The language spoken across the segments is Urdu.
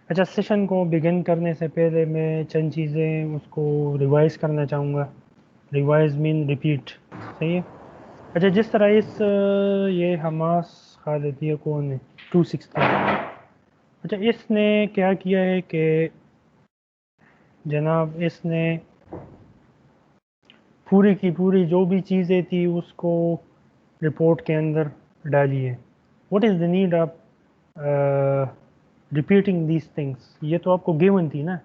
اچھا، سیشن کو بگن کرنے سے پہلے میں چند چیزیں اس کو ریوائز کرنا چاہوں گا. ریوائز مین ریپیٹ. صحیح ہے. اچھا، جس طرح یہ حماس خالدیہ کون ہے 260. اچھا، اس نے کیا کیا ہے کہ جناب اس نے پوری کی پوری جو بھی چیزیں تھی اس کو رپورٹ کے اندر ڈالی ہے. What is the need of repeating these things? یہ تو آپ کو گیون تھی نا.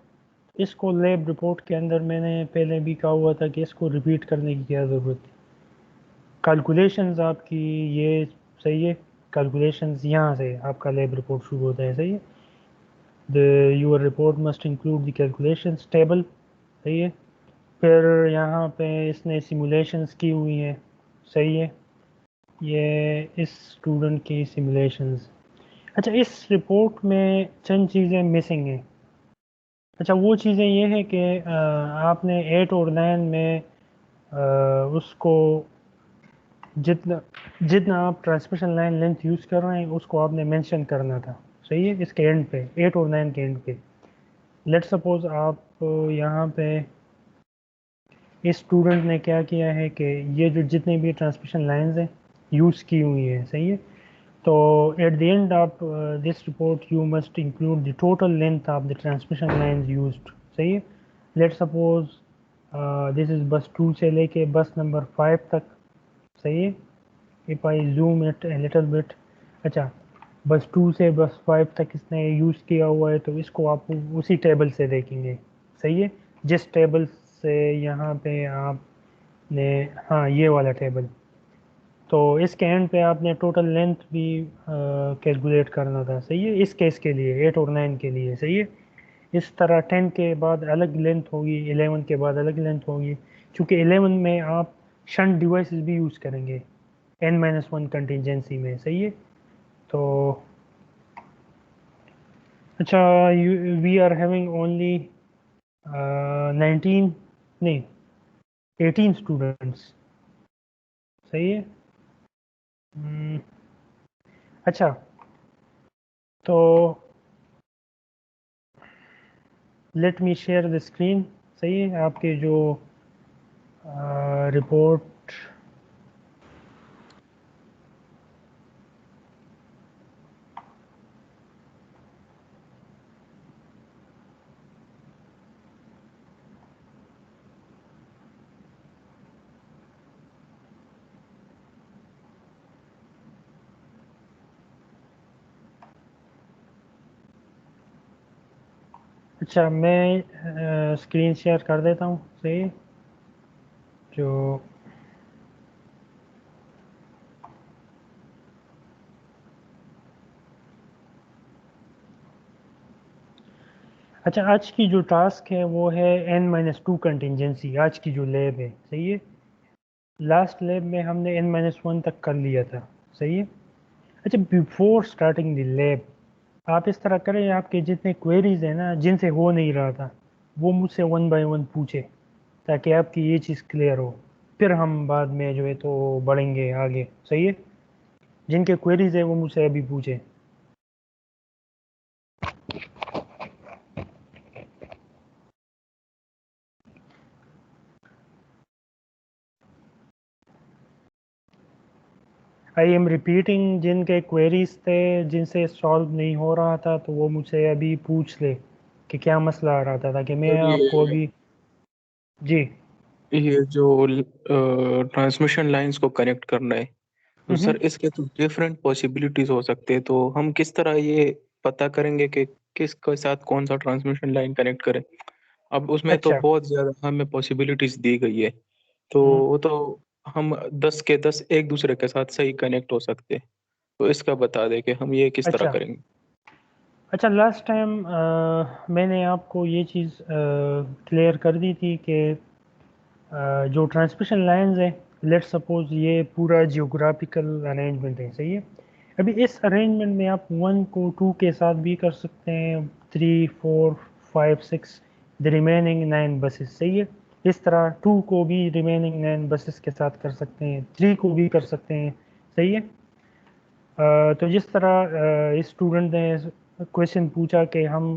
اس کو لیب رپورٹ کے اندر میں نے پہلے بھی کہا ہوا تھا کہ اس کو ریپیٹ کرنے کی کیا ضرورت تھی. کیلکولیشنز آپ کی یہ صحیح ہے. کیلکولیشنز یہاں سے آپ کا لیب رپورٹ شروع ہوتا ہے. صحیح ہے. Your report must include the calculations table. صحیح ہے. پھر یہاں پہ اس نے سیمولیشنز کی ہوئی ہیں. صحیح ہے. یہ اس اسٹوڈنٹ کی سیمولیشنز. اچھا، اس رپورٹ میں چند چیزیں مسنگ ہیں. اچھا، وہ چیزیں یہ ہیں کہ آپ نے 8 اور 9 میں اس کو جتنا آپ ٹرانسمیشن لائن لینتھ یوز کر رہے ہیں اس کو آپ نے مینشن کرنا تھا. صحیح ہے. اس کے اینڈ پہ 8 اور 9 کے اینڈ پہ لیٹ سپوز آپ یہاں پہ اس اسٹوڈنٹ نے کیا کیا ہے کہ یہ جو جتنے بھی ٹرانسمیشن لائنز ہیں یوز کی ہوئی ہیں. صحیح ہے. تو at the end of this report you must include the total length of the transmission lines used. صحیح ہے. لیٹ سپوز دس از بس 2 سے لے کے بس نمبر 5 تک. صحیح ہے. if I zoom it a little bit. اچھا، بس 2 سے بس 5 تک اس نے یوز کیا ہوا ہے تو اس کو آپ اسی ٹیبل سے دیکھیں گے. صحیح ہے. جس ٹیبل سے یہاں پہ آپ نے ہاں یہ والا ٹیبل، تو اس کے اینڈ پہ آپ نے ٹوٹل لینتھ بھی کیلکولیٹ کرنا تھا. صحیح ہے. اس کیس کے لیے 8 اور 9 کے لیے. صحیح ہے. اس طرح 10 کے بعد الگ لینتھ ہوگی، 11 کے بعد الگ لینتھ ہوگی. چونکہ 11 میں آپ شنٹ ڈیوائسز بھی یوز کریں گے n-1 کنٹینجنسی میں. صحیح ہے. تو اچھا، وی آر ہیونگ اونلی 19 نہیں 18 اسٹوڈنٹس. صحیح ہے. اچھا، تو let me share the screen. صحیح ہے. آپ کے جو رپورٹ اچھا میں اسکرین شیئر کر دیتا ہوں. صحیح. جو اچھا، آج کی جو ٹاسک ہے وہ ہے n-2 کنٹینجنسی. آج کی جو لیب ہے. صحیح ہے. لاسٹ لیب میں ہم نے n-1 تک کر لیا تھا. صحیح ہے. اچھا، بیفور اسٹارٹنگ دی لیب آپ اس طرح کریں، آپ کے جتنے کوئریز ہیں نا جن سے ہو نہیں رہا تھا وہ مجھ سے 1 بائی 1 پوچھے تاکہ آپ کی یہ چیز کلیئر ہو. پھر ہم بعد میں جو ہے تو بڑھیں گے آگے. صحیح ہے. جن کے کوئریز ہیں وہ مجھ سے ابھی پوچھیں. I am repeating. جن کے کوئریز تھے جن سے سالو نہیں ہو رہا تھا تو وہ مجھ سے ابھی پوچھ لے کہ کیا مسئلہ آ رہا تھا تاکہ میں سر آپ کو ابھی. جی. یہ جو ٹرانسمیشن لائنس کو کنیکٹ کرنا ہے تو سر اس کے تو ڈفرینٹ پاسبلٹیز ہو سکتے ہیں، تو ہم کس طرح یہ پتہ کریں گے کہ کس کے ساتھ کون سا ٹرانسمیشن لائن کنیکٹ کریں؟ اب اس میں تو اچھا. بہت زیادہ ہمیں پاسبلٹیز دی گئی ہے، تو وہ تو ہم 10 کے 10 ایک دوسرے کے ساتھ صحیح کنیکٹ ہو سکتے ہیں، تو اس کا بتا دیں کہ ہم یہ کس طرح اچھا. کریں گے. اچھا، لاسٹ ٹائم میں نے آپ کو یہ چیز کلیئر کر دی تھی کہ جو ٹرانسمیشن لائنز ہیں لیٹ سپوز یہ پورا جیوگرافیکل ارینجمنٹ ہے. صحیح ہے. ابھی اس ارینجمنٹ میں آپ 1 کو 2 کے ساتھ بھی کر سکتے ہیں، 3 4 5 6 دی ریمیننگ 9 بسز. صحیح ہے. اس طرح 2 کو بھی ریمیننگ 9 بسز کے ساتھ کر سکتے ہیں، 3 کو بھی کر سکتے ہیں. صحیح ہے. تو جس طرح اس اسٹوڈنٹ نے کویشچن پوچھا کہ ہم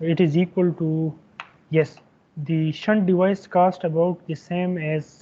it is equal to, yes, the shunt device cost about the same as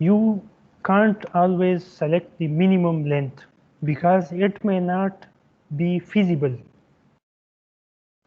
you can't always select the minimum length because it may not be feasible,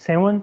7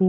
2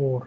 4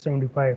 75।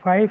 5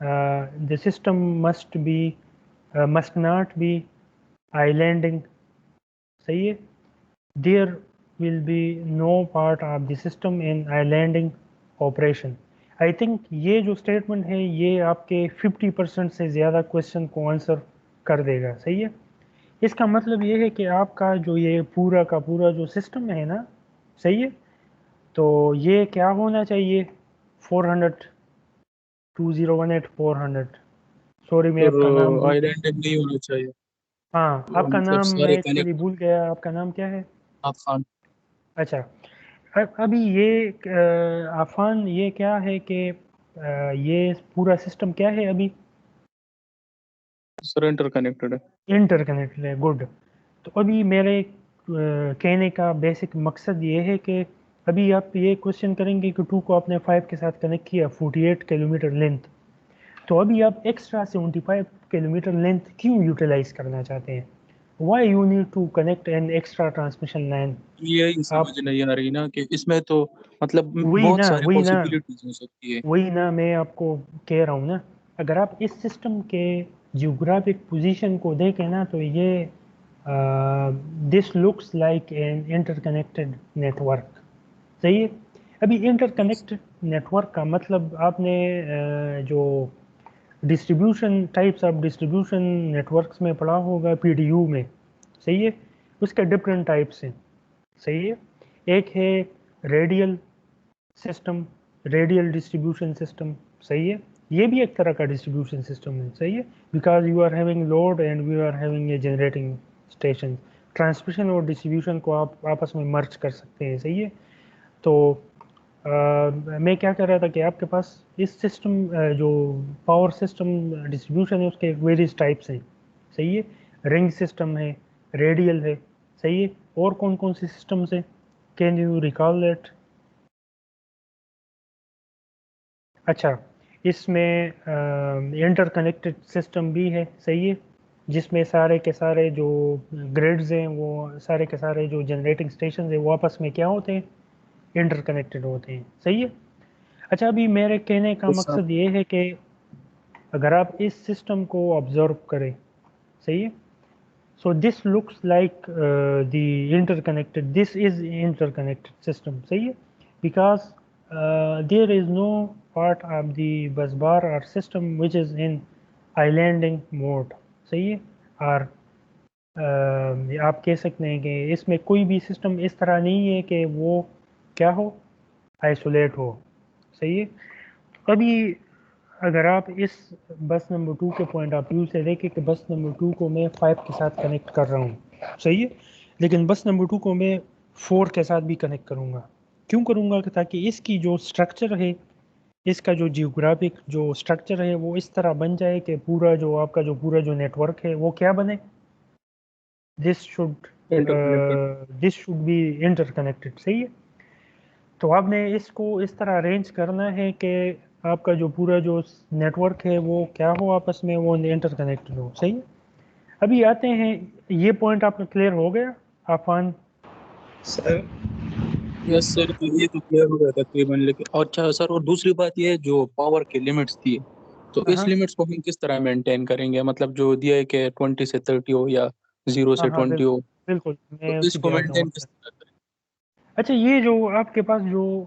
the system must not be islanding. صحیح ہے. There will be no part of the system in islanding operation. I think یہ جو اسٹیٹمنٹ ہے یہ آپ کے 50% سے زیادہ کوشچن کو آنسر کر دے گا. صحیح ہے. اس کا مطلب یہ ہے کہ آپ کا جو یہ پورا کا پورا جو سسٹم ہے نا، صحیح ہے، تو یہ کیا ہونا چاہیے 400 2018 400. سوری میں آپ کا نام بھول آئی لینڈ نہیں ہونا چاہیے. ہاں آپ کا مطلب نام میں سارے ایکچولی بھول گیا. آپ کا نام کیا ہے؟ خان. اچھا ابھی یہ عفان یہ کیا ہے کہ یہ پورا سسٹم کیا ہے ابھی؟ سر انٹر کنیکٹڈ ہے. انٹر کنیکٹڈ ہے. گڈ. تو ابھی میرے کہنے کا بیسک مقصد یہ ہے کہ ابھی آپ یہ کوشچن کریں گے کہ 2 کو آپ نے 5 کے ساتھ کنیکٹ کیا 48 کلومیٹر لینتھ، تو ابھی آپ ایکسٹرا 75 کلومیٹر لینتھ کیوں یوٹیلائز کرنا چاہتے ہیں؟ Why you need to connect an extra transmission line? یہی آپ سمجھ نہیں آ رہی نا کہ اس میں تو مطلب وہی بہت نا ساری وہی نا پاسبلٹیز ہو سکتی ہے. وہی نا میں آپ کو کہہ رہا ہوں نا، اگر آپ اس سسٹم کے جیوگرافک پوزیشن کو دیکھیں نا تو یہ this looks like an interconnected network. صحیح ہے. ابھی انٹر کنیکٹڈ نیٹ ورک کا مطلب آپ نے جو distribution types of distribution networks میں پڑھا ہوگا پی ڈی یو میں. صحیح ہے. اس کے ڈفرینٹ ٹائپس ہیں. صحیح ہے. ایک ہے radial system, radial distribution system. صحیح ہے. یہ بھی ایک طرح کا ڈسٹریبیوشن سسٹم ہے. صحیح ہے. Because you are having load and we are having a generating station. Transmission اور ڈسٹریبیوشن کو آپ آپس میں مرج کر سکتے ہیں. صحیح ہے. تو میں کیا کہہ رہا تھا کہ آپ کے پاس اس سسٹم جو پاور سسٹم ڈسٹریبیوشن ہے اس کے ویریس ٹائپس ہیں. صحیح ہے. رنگ سسٹم ہے، ریڈیل ہے. صحیح ہے. اور کون کون سے سسٹمس ہیں؟ Can you recall that? اچھا اس میں انٹر کنیکٹڈ سسٹم بھی ہے. صحیح ہے. جس میں سارے کے سارے جو گریڈز ہیں وہ سارے کے سارے جو جنریٹنگ اسٹیشنز ہیں وہ آپس میں کیا ہوتے ہیں؟ انٹر کنیکٹڈ ہوتے ہیں. صحیح ہے. اچھا ابھی میرے کہنے کا مقصد یہ ہے کہ اگر آپ اس سسٹم کو آبزرو کریں، صحیح ہے، so this looks like the interconnected, this is interconnected system. صحیح ہے. Because there is no part of the bus bar or system which is in islanding mode. صحیح ہے. اور آپ کہہ سکتے ہیں کہ اس میں کوئی بھی سسٹم اس طرح نہیں ہے کہ وہ کیا ہو، آئسولیٹ ہو. صحیح ہے. ابھی اگر آپ اس بس نمبر 2 کے پوائنٹ آف ویو سے دیکھیں کہ بس نمبر 2 کو میں 5 کے ساتھ کنیکٹ کر رہا ہوں، صحیح ہے، لیکن بس نمبر 2 کو میں 4 کے ساتھ بھی کنیکٹ کروں گا. کیوں کروں گا؟ کہ تاکہ اس کی جو اسٹرکچر ہے، اس کا جو جیوگرافک جو اسٹرکچر ہے وہ اس طرح بن جائے کہ پورا جو آپ کا جو پورا جو نیٹ ورک ہے وہ کیا بنے؟ This should be interconnected. صحیح ہے. تو آپ نے اس کو اس طرح ارینج کرنا ہے کہ آپ کا جو پورا جو نیٹ ورک ہے وہ کیا ہو، آپس میں وہ انٹر کنیکٹڈ ہو. صحیح ہے. ابھی آتے ہیں، یہ پوائنٹ آپ کا کلیئر ہو گیا عفان؟ سر یس سر، تو یہ تو کلیئر ہو گیا تقریباً. لیکن اچھا سر، اور دوسری بات یہ جو پاور کے لمٹس تھی، تو اس ہاں لمٹس کو ہم کس طرح مینٹین کریں گے؟ مطلب جو دیا ہے کہ 20 سے 30 ہو یا 0 ہاں سے ہاں 20 ہو، بالکل تو میں اس اسی کو پہ آتا ہوں. مینٹین کس طرح کریں؟ اچھا یہ جو آپ کے پاس جو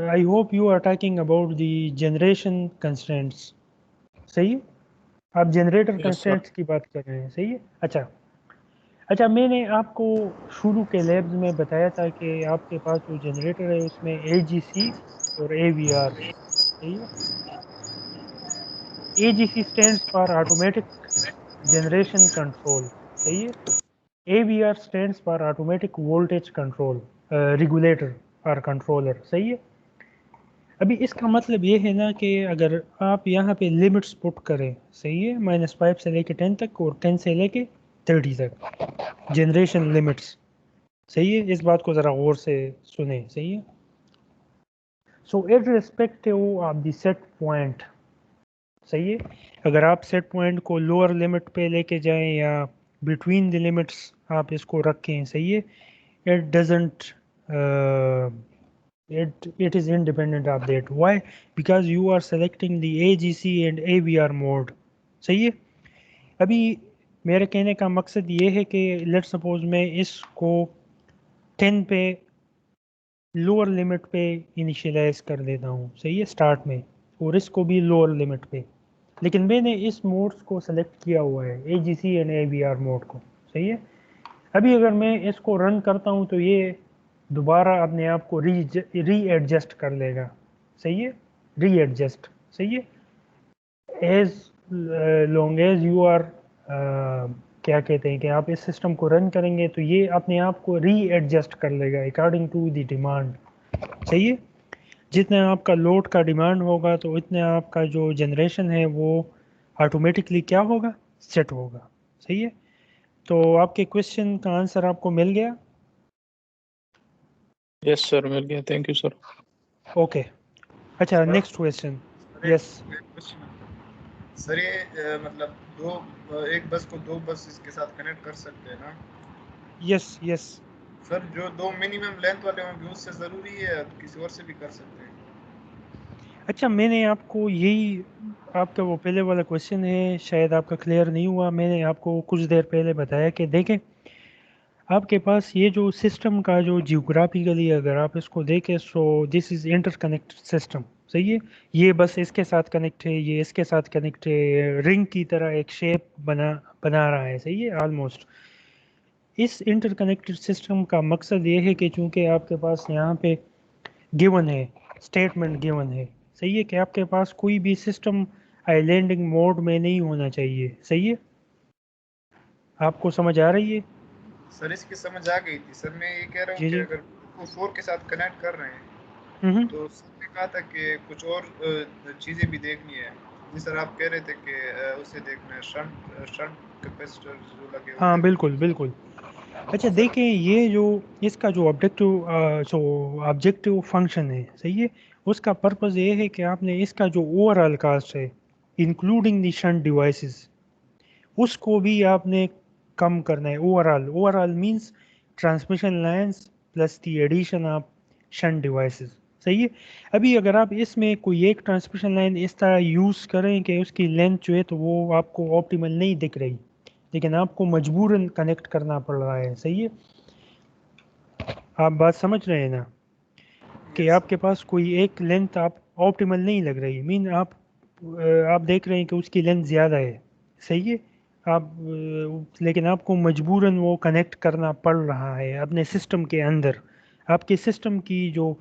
I hope you are talking about the generation constraints. صحیح ہے. آپ جنریٹر یس سر. کنسٹرینٹس کی بات کر رہے ہیں. صحیح ہے. اچھا میں نے آپ کو شروع کے لیبز میں بتایا تھا کہ آپ کے پاس جو جنریٹر ہے اس میں اے جی سی اور اے وی آر ہے. صحیح ہے. A G C stands for automatic generation control. صحیح ہے. A V R stands for automatic voltage control regulator اور کنٹرولر. صحیح ہے. ابھی اس کا مطلب یہ ہے نا کہ اگر آپ یہاں پہ لمٹس پٹ کریں، صحیح ہے، -5 سے لے کے 10 تک اور 10 سے لے کے 30 تک جنریشن لمٹس. صحیح ہے. اس بات کو ذرا غور سے سنیں. صحیح ہے. So at respective of the set point, صحیح ہے، اگر آپ سیٹ پوائنٹ کو لوور لمٹ پہ لے کے جائیں یا بٹوین دی لمٹس آپ اس کو رکھیں، صحیح ہے، it doesn't it is independent of that. Why? Because you are selecting the AGC and AVR mode. صحیح ہے. ابھی میرے کہنے کا مقصد یہ ہے کہ لیٹ سپوز میں اس کو 10 پہ لوور لمٹ پہ انیشیلائز کر دیتا ہوں, صحیح ہے, اسٹارٹ میں, اور اس کو بھی لوور لمٹ پہ, لیکن میں نے اس موڈس کو سلیکٹ کیا ہوا ہے, A G C and A V R mode کو, صحیح ہے. ابھی اگر میں اس کو رن کرتا ہوں تو یہ دوبارہ اپنے آپ کو ری ایڈجسٹ کر لے گا, صحیح ہے, ری ایڈجسٹ, صحیح ہے. As long as you are کیا کہتے ہیں کہ آپ اس سسٹم کو رن کریں گے تو یہ اپنے آپ کو ری ایڈجسٹ کر لے گا اکارڈنگ ٹو دی ڈیمانڈ, صحیح ہے. جتنا آپ کا لوڈ کا ڈیمانڈ ہوگا تو اتنا آپ کا جو جنریشن ہے وہ آٹومیٹکلی کیا ہوگا, سیٹ ہوگا, صحیح ہے. تو آپ کے کوشچن کا آنسر آپ کو مل گیا. یس سر, مل گیا, تھینک یو سر. اوکے, اچھا نیکسٹ کوشچن. یس سر یہ مطلب ایک بس کو دو بس اس کے ساتھ کنیکٹ کر سکتے ہیں نا؟ یس یس. سر جو دو منیمم لینتھ والے ہوں گے اس سے ضروری ہے, کسی اور سے بھی کر سکتے ہیں؟ اچھا, میں نے آپ کو یہی, آپ کا وہ پہلے والا کوشچن ہے شاید آپ کا کلیئر نہیں ہوا. میں نے آپ کو کچھ دیر پہلے بتایا کہ دیکھیں آپ کے پاس یہ جو سسٹم کا جو جیوگرافیکلی اگر آپ اس کو دیکھیں سو دس از انٹر کنیکٹ سسٹم, صحیح ہے. یہ بس اس کے ساتھ کنیکٹ ہے, یہ اس کے ساتھ کنیکٹ ہے, رنگ کی طرح ایک شیپ بنا رہا ہے, صحیح ہے. آلموسٹ اس انٹر کنیکٹڈ سسٹم کا مقصد یہ ہے کہ چونکہ آپ کے پاس یہاں پہ گیون ہے, اسٹیٹمنٹ گیون ہے, صحیح ہے, کہ آپ کے پاس کوئی بھی سسٹم آئی لینڈنگ موڈ میں نہیں ہونا چاہیے, صحیح ہے. آپ کو سمجھ آ رہی ہے؟ سر اس کی سمجھ آ گئی تھی سر. میں یہ کہہ رہا ہوں جی کہ جی. اگر کو 4 کے ساتھ کنیکٹ کر رہے ہیں تو سر نے کہا تھا کہ کچھ اور چیزیں بھی دیکھنی ہے. جی سر, آپ کہہ رہے تھے کہ اسے دیکھنا ہے, شنٹ کیپیسٹر جو لگے ہوتے ہاں ہیں. بالکل بالکل. اچھا دیکھیں یہ جو اس کا جو آبجیکٹیو فنکشن ہے, صحیح ہے, اس کا پرپز یہ ہے کہ آپ نے اس کا جو اوور آل کاسٹ ہے انکلوڈنگ دی شنٹ ڈیوائسز اس کو بھی آپ نے کم کرنا ہے. Over all means transmission lines plus the addition of shunt devices, صحیح ہے. ابھی اگر آپ اس میں کوئی ایک ٹرانسمیشن لائن اس طرح یوز کریں کہ اس کی لینتھ جو ہے تو وہ آپ کو آپٹیمل نہیں دکھ رہی, لیکن آپ کو مجبوراً کنیکٹ کرنا پڑ رہا ہے, صحیح ہے. آپ بات سمجھ رہے ہیں نا کہ آپ کے پاس کوئی ایک لینتھ آپ آپٹیمل نہیں لگ رہی, مین آپ دیکھ رہے ہیں کہ اس کی لینتھ زیادہ ہے, صحیح ہے. آپ لیکن آپ کو مجبوراً وہ کنیکٹ کرنا پڑ رہا ہے اپنے سسٹم کے اندر. آپ کے سسٹم کی جو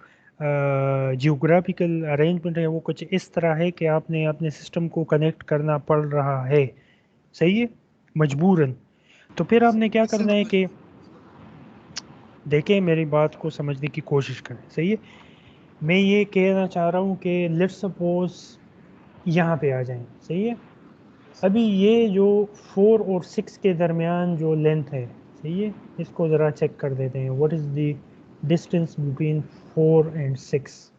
جیوگرافیکل ارینجمنٹ ہے وہ کچھ اس طرح ہے کہ آپ نے اپنے سسٹم کو کنیکٹ کرنا پڑ رہا ہے, صحیح ہے, مجبوراً. تو پھر آپ نے کیا کرنا ہے کہ دیکھیں میری بات کو سمجھنے کی کوشش کریں, صحیح ہے. میں یہ کہنا چاہ رہا ہوں کہ لیٹ سپوز یہاں پہ آ جائیں, صحیح ہے. ابھی یہ جو 4 اور 6 کے درمیان جو لینتھ ہے, صحیح ہے, اس کو ذرا چیک کر دیتے ہیں. What is the distance between 4 and 6؟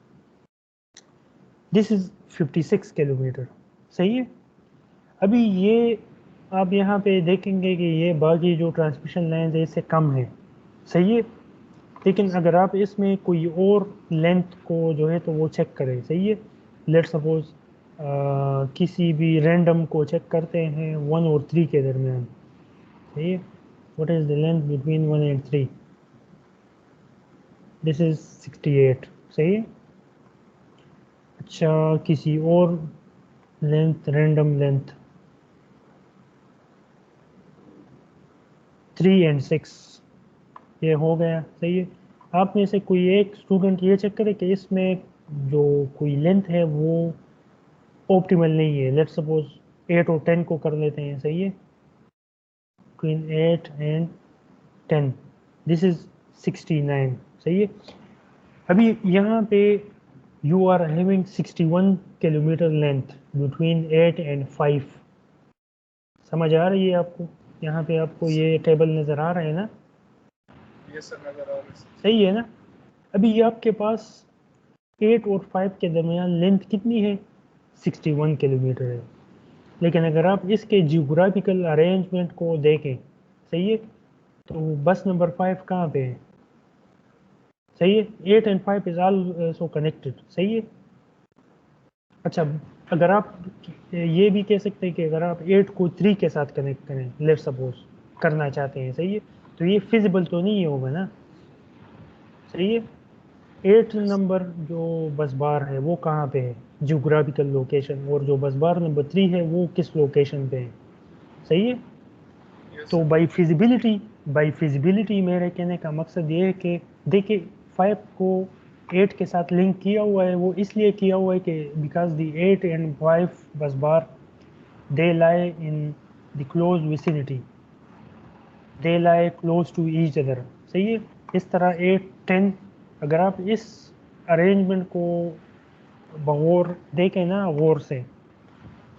This is 56 kilometre, صحیح ہے. ابھی یہ آپ یہاں پہ دیکھیں گے کہ یہ باقی جو ٹرانسمیشن لائنز ہے اس سے کم ہے, صحیح ہے. لیکن اگر آپ اس میں کوئی اور لینتھ کو جو ہے تو وہ چیک کریں, صحیح ہے. لیٹ سپوز کسی بھی رینڈم کو چیک کرتے ہیں 1 اور 3 کے درمیان, صحیح ہے. What is the length between 1 and 3؟ دس از 68, صحیح ہے. اچھا کسی اور لینتھ, رینڈم لینتھ 3 اینڈ 6 یہ ہو گیا, صحیح ہے. آپ میں سے کوئی ایک اسٹوڈنٹ یہ چیک کرے کہ اس میں جو کوئی لینتھ ہے وہ آپٹیمل نہیں ہے. لیٹ سپوز 8 اور 10 کو کر لیتے ہیں, صحیح ہے. بٹوین 8 اینڈ 10 دس از 69, صحیح ہے. ابھی یہاں پہ you are having 61 kilometre length between 8 and 5. سمجھ آ رہی ہے آپ کو؟ یہاں پہ آپ کو یہ ٹیبل نظر آ رہے ہیں نا؟ یس سر, نظر آ رہا ہے. صحیح ہے نا. ابھی یہ آپ کے پاس 8 اور 5 کے درمیان لینتھ کتنی ہے؟ 61 کلو میٹر ہے. لیکن اگر آپ اس کے جیوگرافیکل ارینجمنٹ کو دیکھیں, صحیح ہے, تو بس نمبر 5 کہاں پہ ہے؟ صحیح ہے. 8 and 5 is also connected. صحیح ہے. اچھا اگر آپ یہ بھی کہہ سکتے ہیں کہ اگر آپ 8 کو 3 کے ساتھ کنیکٹ کریں لیٹ سپوز کرنا چاہتے ہیں, صحیح ہے, تو یہ فیزیبل تو نہیں ہوگا نا, صحیح ہے. 8 نمبر جو بس بار ہے وہ کہاں پہ ہے, جیوگرافیکل لوکیشن, اور جو بس بار نمبر 3 ہے وہ کس لوکیشن پہ ہے, صحیح ہے. تو بائی فیزیبلٹی میرے کہنے کا مقصد یہ ہے کہ دیکھیں 5 کو 8 کے ساتھ لنک کیا ہوا ہے, وہ اس لیے کیا ہوا ہے کہ بیکاز دی 8 اینڈ 5 بس بار دے لائے ان دی کلوز ویسینٹی, دے لائے کلوز ٹو ایچ ادر, صحیح ہے. اس طرح 8 10 اگر آپ اس ارینجمنٹ کو بغور دیکھیں نا غور سے,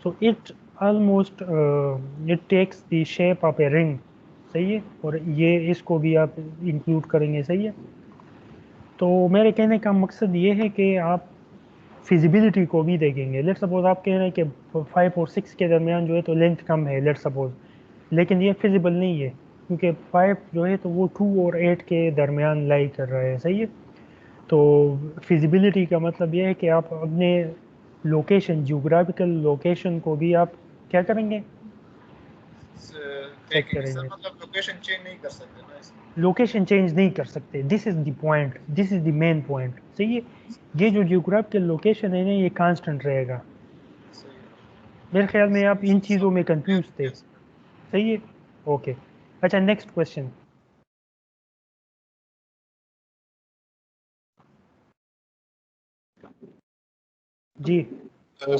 so it almost it takes the shape of a ring, صحیح ہے, اور یہ اس کو بھی آپ انکلوڈ کریں گے, صحیح ہے. تو میرے کہنے کا مقصد یہ ہے کہ آپ فیزیبلٹی کو بھی دیکھیں گے. لیٹ سپوز آپ کہہ رہے ہیں کہ 5 اور 6 کے درمیان جو ہے تو لینتھ کم ہے لیٹ سپوز, لیکن یہ فیزیبل نہیں ہے کیونکہ 5 جو ہے تو وہ 2 اور 8 کے درمیان لائی کر رہا ہے, صحیح ہے. تو فیزیبلٹی کا مطلب یہ ہے کہ آپ اپنے لوکیشن, جیوگرافیکل لوکیشن کو بھی آپ کیا کریں گے, چیک کریں گے. مطلب لوکیشن چینج نہیں کر سکتے نا اس میں. لوکیشن چینج نہیں کر سکتے, دس is the point, this is the main point, صحیح ہے. یہ جو جیوگرافیکل لوکیشن ہے نا یہ کانسٹنٹ رہے گا. میرے خیال میں آپ ان چیزوں میں کنفیوز تھے, صحیح ہے. اوکے اچھا نیکسٹ کویشچن. جی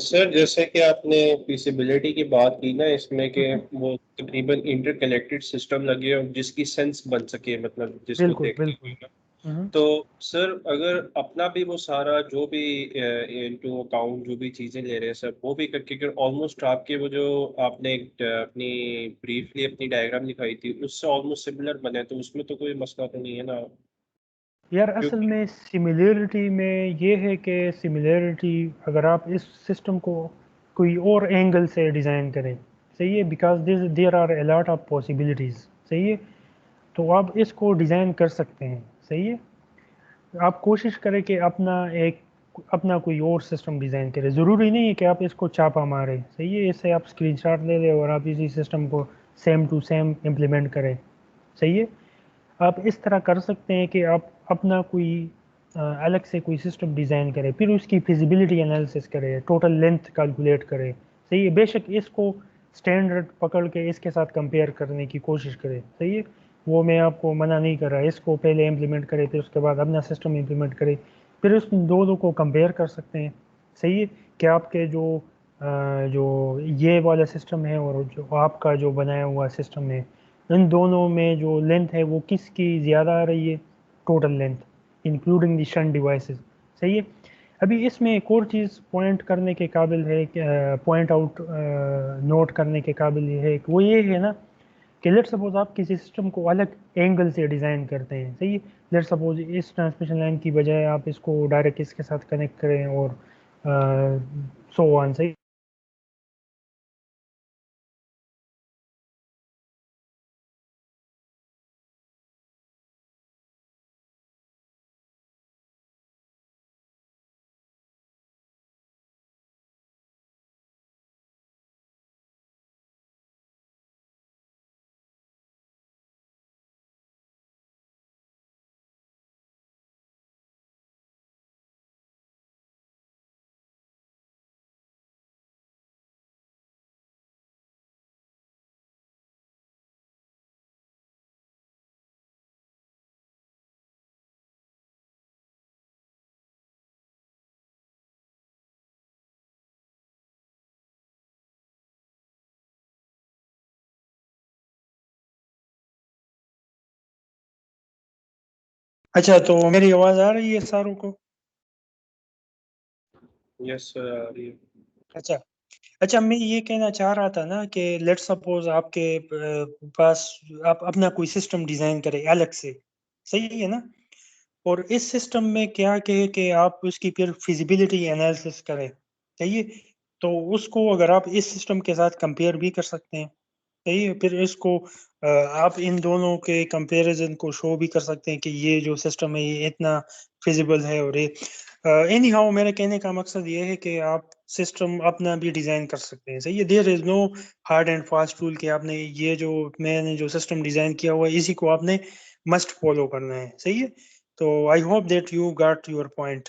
سر جیسے کہ آپ نے فیزیبلٹی کی بات کی نا اس میں کہ وہ تقریباً انٹر کنیکٹڈ سسٹم لگے اور جس کی سینس بن سکے, مطلب جس کو بالکل دیکھتے بالکل. ہوئے, تو سر اگر اپنا بھی وہ سارا جو بھی انٹو اکاؤنٹ جو بھی چیزیں لے رہے ہیں سر وہ بھی کیونکہ آلموسٹ آپ کے وہ جو آپ نے اپنی بریفلی اپنی ڈائیگرام دکھائی تھی اس سے آلموسٹ سملر بنے, تو اس میں تو کوئی مسئلہ تو نہیں ہے نا یار اصل میں سملیرٹی میں یہ ہے کہ سملیرٹی اگر آپ اس سسٹم کو کوئی اور اینگل سے ڈیزائن کریں, صحیح ہے, because there are a lot of possibilities, صحیح ہے. تو آپ اس کو ڈیزائن کر سکتے ہیں, صحیح ہے. آپ کوشش کریں کہ اپنا کوئی اور سسٹم ڈیزائن کریں, ضروری نہیں ہے کہ آپ اس کو چاپا ماریں, صحیح ہے. اس سے آپ اسکرین شاٹ لے لیں اور آپ اسی سسٹم کو سیم ٹو سیم امپلیمنٹ کریں, صحیح ہے. آپ اس طرح کر سکتے ہیں کہ آپ اپنا کوئی الگ سے کوئی سسٹم ڈیزائن کریں, پھر اس کی فیزیبلٹی انالیسس کریں, ٹوٹل لینتھ کیلکولیٹ کریں, صحیح ہے. بے شک اس کو اسٹینڈرڈ پکڑ کے اس کے ساتھ کمپیئر کرنے کی کوشش کریں, صحیح ہے. وہ میں آپ کو منع نہیں کر رہا, اس کو پہلے امپلیمنٹ کرے پھر اس کے بعد اپنا سسٹم امپلیمنٹ کرے, پھر اس دو کو کمپیئر کر سکتے ہیں, صحیح ہے. کہ آپ کے جو یہ والا سسٹم ہے اور جو آپ کا جو بنایا ہوا سسٹم ہے, ان دونوں میں جو لینتھ ہے وہ کس کی زیادہ آ رہی ہے, total length including the shunt devices, صحیح ہے. ابھی اس میں ایک اور چیز پوائنٹ کرنے کے قابل ہے, پوائنٹ آؤٹ نوٹ کرنے کے قابل یہ ہے کہ وہ یہ ہے نا کہ لیٹ سپوز آپ کسی سسٹم کو الگ اینگل سے ڈیزائن کرتے ہیں, صحیح ہے. لیٹ سپوز اس ٹرانسمیشن لائن کی بجائے آپ اس کو ڈائریکٹ اس کے ساتھ کنیکٹ کریں اور سو آن, صحیح. اچھا تو میری آواز آ رہی ہے ساروں کو؟ یس سر آ رہی ہے. اچھا میں یہ کہنا چاہ رہا تھا نا کہ لیٹ سپوز آپ کے پاس آپ اپنا کوئی سسٹم ڈیزائن کریں الگ سے, صحیح ہے نا, اور اس سسٹم میں کیا کہ آپ اس کی پھر فیزیبلٹی انالیسس کریں, صحیح ہے. تو اس کو اگر آپ اس سسٹم کے ساتھ کمپیئر بھی کر سکتے ہیں, صحیح ہے. پھر اس کو آپ ان دونوں کے کمپیریزن کو شو بھی کر سکتے ہیں کہ یہ جو سسٹم ہے یہ اتنا فیزیبل ہے. اور یہ اینی ہاؤ میرے کہنے کا مقصد یہ ہے کہ آپ سسٹم اپنا بھی ڈیزائن کر سکتے ہیں. صحیح ہے. There is no hard and fast rule کہ آپ نے یہ جو میں نے جو سسٹم ڈیزائن کیا ہوا ہے اسی کو آپ نے مسٹ فالو کرنا ہے. صحیح ہے. تو I hope that you got your point.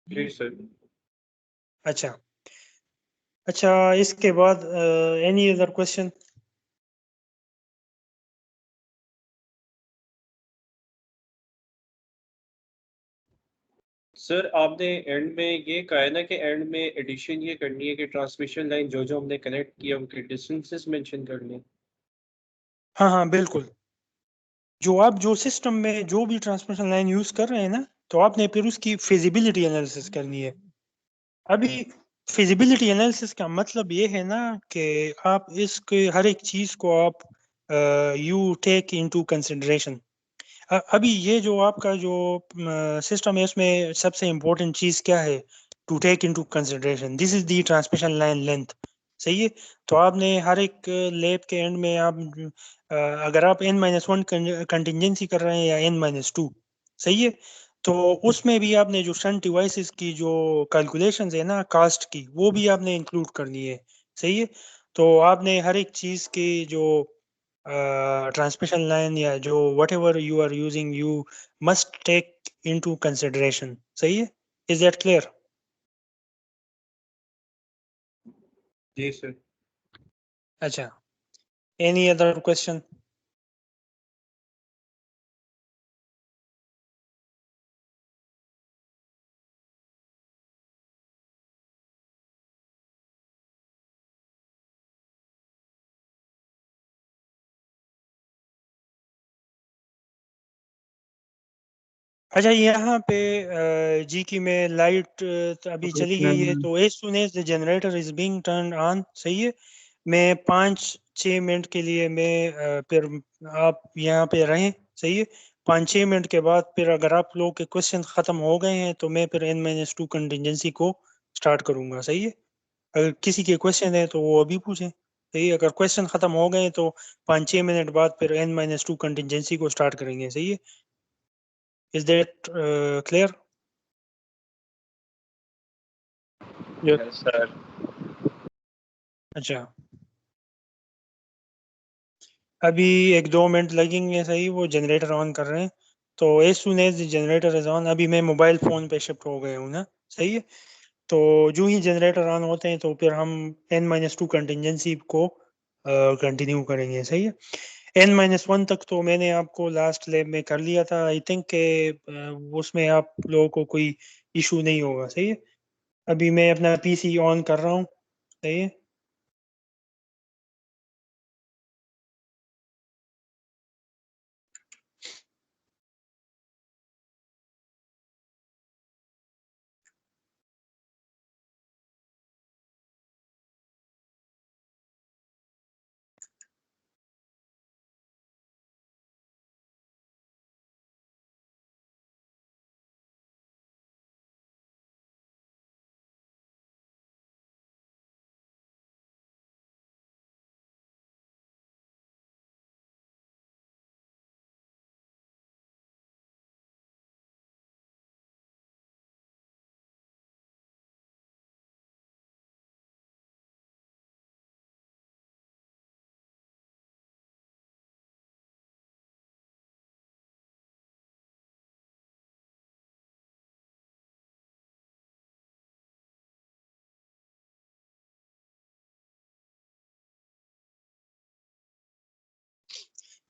جی سر. اچھا اچھا اس کے بعد اینی ادر کوشچن؟ سر آپ نے اینڈ میں یہ کہا ہے نا کہ اینڈ میں ایڈیشن یہ کرنی ہے کہ ٹرانسمیشن لائن جو ہم نے کنیکٹ کیا ان کے ڈسٹینسز مینشن کر لیں. ہاں ہاں بالکل. جو آپ جو سسٹم میں جو بھی ٹرانسمیشن لائن یوز کر رہے ہیں نا تو آپ نے پھر اس کی فیزیبلٹی انالیسس کرنی ہے. ابھی فیزیبلٹی انالیسس کا مطلب یہ ہے نا کہ آپ اس کے ہر ایک چیز کو آپ یو ٹیک انٹو کنسیڈریشن. ابھی یہ جو آپ کا جو سسٹم ہے اس میں سب سے امپورٹنٹ چیز کیا ہے to take into consideration? This is the transmission line length. صحیح ہے. تو آپ نے ہر ایک لیب کے اینڈ میں آپ اگر آپ n-1 کنٹینجنسی کر رہے ہیں یا n-2 صحیح ہے تو اس میں بھی آپ نے جو شنٹ ڈیوائسز کی جو کیلکولیشنز ہے نا کاسٹ کی وہ بھی آپ نے انکلوڈ کرنی ہے. صحیح ہے. تو آپ نے ہر ایک چیز کی جو ٹرانسمیشن لائن یا جو whatever you are using you must take into consideration. صحیح ہے. Is that clear? جی سر. اچھا اینی ادر کوشچن؟ اچھا یہاں پہ جی کی میں لائٹ ابھی چلی گئی ہے تو as soon as the generator is being turn on صحیح ہے میں 5-6 منٹ کے لیے میں پھر آپ یہاں پہ رہیں. صحیح ہے. 5-6 منٹ کے بعد پھر اگر آپ لوگ کے کوشچن ختم ہو گئے ہیں تو میں پھر n-2 کنٹینجنسی کو سٹارٹ کروں گا. صحیح ہے. اگر کسی کے کوشچن ہے تو وہ ابھی پوچھیں. صحیح ہے. اگر کوشچن ختم ہو گئے تو 5-6 منٹ بعد پھر n-2 کنٹینجنسی کو سٹارٹ کریں گے. صحیح ہے. Is that clear? Yes, sir. اچھا ابھی 1-2 منٹ لگیں گے. صحیح وہ جنریٹر آن کر رہے ہیں تو ایز سون ایز جنریٹر از آن ابھی میں موبائل فون پہ شفٹ ہو گئے ہوں نا. صحیح ہے. تو جو ہی جنریٹر آن ہوتے ہیں تو پھر ہم n-2 کنٹینجنسی کو کنٹینیو کریں گے. صحیح ہے. n-1 تک تو میں نے آپ کو لاسٹ لیب میں کر لیا تھا. آئی تھنک کہ اس میں آپ لوگوں کو کوئی ایشو نہیں ہوگا. صحیح ہے. ابھی میں اپنا پی سی آن کر رہا ہوں. صحیح ہے.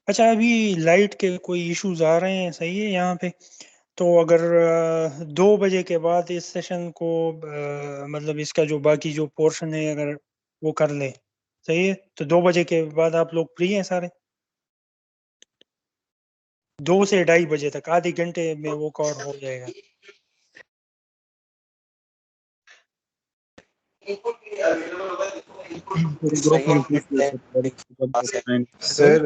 اچھا ابھی لائٹ کے کوئی ایشوز آ رہے ہیں. صحیح ہے. یہاں پہ تو اگر 2 بجے کے بعد اس سیشن کو مطلب اس کا جو باقی جو پورشن ہے اگر وہ کر لیں. صحیح ہے. تو 2 بجے کے بعد آپ لوگ فری ہیں سارے؟ 2 سے 2:30 بجے تک آدھے گھنٹے میں وہ کور ہو جائے گا. سر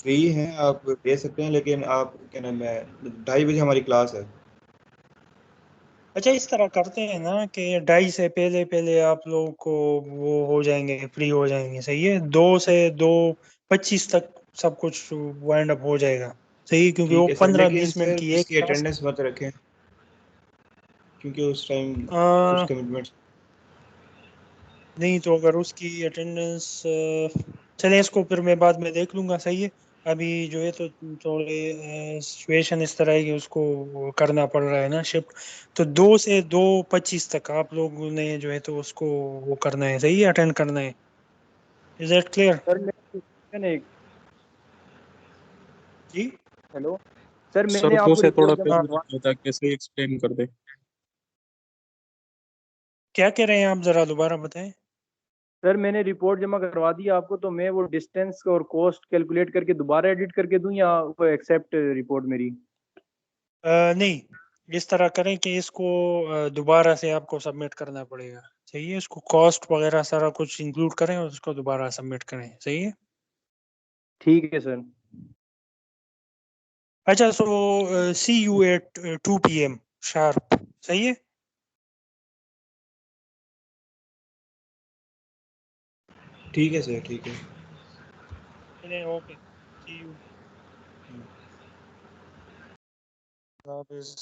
فری ہیں آپ، دے سکتے ہیں، لیکن آپ کیا نام ہے 2:30 بجے ہماری کلاس ہے. اچھا اس طرح کرتے ہیں نا کہ 2:30 سے پہلے پہلے آپ لوگوں کو وہ ہو جائیں گے، فری ہو جائیں گے، صحیح ہے؟ 2 سے 2:25 تک سب کچھ وائنڈ اپ ہو جائے گا، صحیح؟ کیونکہ وہ ٹھیک ہے سر، 15-20 لیکن منٹ سر کی اس ایک کی اٹینڈنس مت رکھیں کیونکہ اس ٹائم کچھ کمٹمنٹس. نہیں تو اگر اس کی اٹینڈنس چلیں اس کو پھر میں بعد میں دیکھ لوں گا، صحیح ہے؟ ابھی جو ہے تو تھوڑے سچویشن اس طرح ہے کہ اس کو وہ کرنا پڑ رہا ہے نا شفٹ، تو 2 سے 2:25 تک آپ لوگوں نے جو ہے تو اس کو وہ کرنا ہے، صحیح ہے؟ اٹینڈ کرنا ہے. Is that clear? سر میں ایک جی ہیلو سر، میں سر نے آپ تو کو سے تھوڑا رپورٹ جمع پہلے کروا بتا کیسے ایکسپلین کر دے. کیا کہہ رہے ہیں آپ؟ ذرا دوبارہ بتائیں. سر میں نے رپورٹ جمع کروا دی آپ کو، تو میں وہ ڈسٹینس اور کوسٹ کیلکولیٹ کر کے دوبارہ ایڈٹ کر کے دوں یا وہ ایکسیپٹ رپورٹ میری؟ نہیں، اس طرح کریں کہ اس کو دوبارہ سے آپ کو سبمٹ کرنا پڑے گا، صحیح ہے؟ اس کو کاسٹ وغیرہ سارا کچھ انکلوڈ کریں اور اس کو دوبارہ سبمٹ کریں، صحیح ہے؟ ٹھیک ہے سر. اچھا سو سی یو ایٹ 2 PM شارپ، صحیح ہے؟ ٹھیک ہے سر، ٹھیک ہے. چلیں اوکے، سی یو. اللہ حافظ.